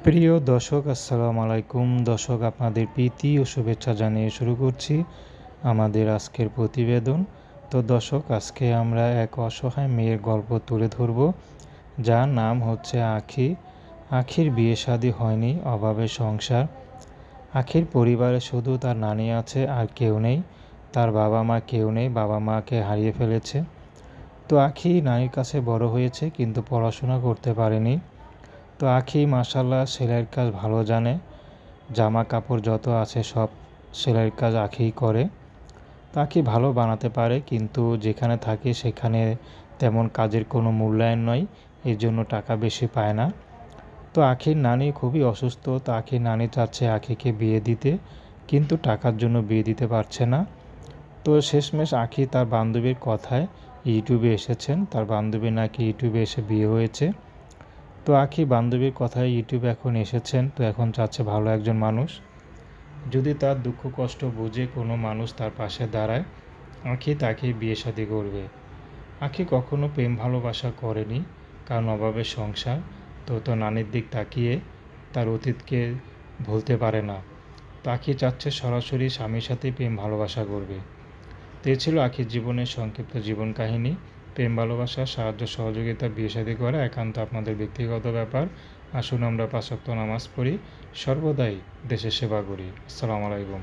প্রিয় দর্শক, আসসালামু আলাইকুম। দর্শক, আপনাদের প্রীতি ও শুভেচ্ছা জানিয়ে শুরু করছি আমাদের আজকের প্রতিবেদন। তো দর্শক, আজকে আমরা এক অসহায় মেয়ের গল্প তুলে ধরব, যার নাম হচ্ছে আখি। আখির বিয়ে শাদী হয়নি, অভাবের সংসার। আখির পরিবারে শুধু তার নানি আছে, আর কেউ নেই। তার বাবা মা কেউ নেই, বাবা মাকে হারিয়ে ফেলেছে। তো আখি নানির কাছে বড় হয়েছে, কিন্তু পড়াশোনা করতে পারেনি। তো আখি মাশাআল্লাহ সেলাইয়ের কাজ ভালো জানে। জামা কাপড় যত আছে সব সেলাইয়ের কাজ আখিই করে। তো আখি ভালো বানাতে পারে, কিন্তু যেখানে থাকে সেখানে তেমন কাজের কোনো মূল্যায়ন নয়, এর জন্য টাকা বেশি পায় না। তো আখির নানি খুবই অসুস্থ। তো আখির নানি চাচ্ছে আখিকে বিয়ে দিতে, কিন্তু টাকার জন্য বিয়ে দিতে পারছে না। তো শেষমেশ আখি তার বান্ধবীর কথায় ইউটিউবে এসেছেন। তার বান্ধবী নাকি ইউটিউবে এসে বিয়ে হয়েছে। তো আখি বান্ধবীর কথায় ইউটিউবে এখন এসেছেন। তো এখন চাচ্ছে ভালো একজন মানুষ, যদি তার দুঃখ কষ্ট বুঝে কোনো মানুষ তার পাশে দাঁড়ায়, আখি তাকে বিয়ে শাদী করবে। আখি কখনো প্রেম ভালোবাসা করেনি, কারণ অভাবের সংসার। তো নানির দিক তাকিয়ে তার অতীতকে ভুলতে পারে না। তো আখি চাচ্ছে সরাসরি স্বামীর সাথেই প্রেম ভালোবাসা করবে। তো এ ছিল আখির জীবনের সংক্ষিপ্ত জীবন কাহিনী। প্রেম ভালোবাসা, সাহায্য সহযোগিতা, বিয়ে শাদী করা একান্ত আপনাদের ব্যক্তিগত ব্যাপার। আসুন আমরা ৫ ওয়াক্ত নামাজ পড়ি, সর্বদাই দেশের সেবা করি। আসসালামু আলাইকুম।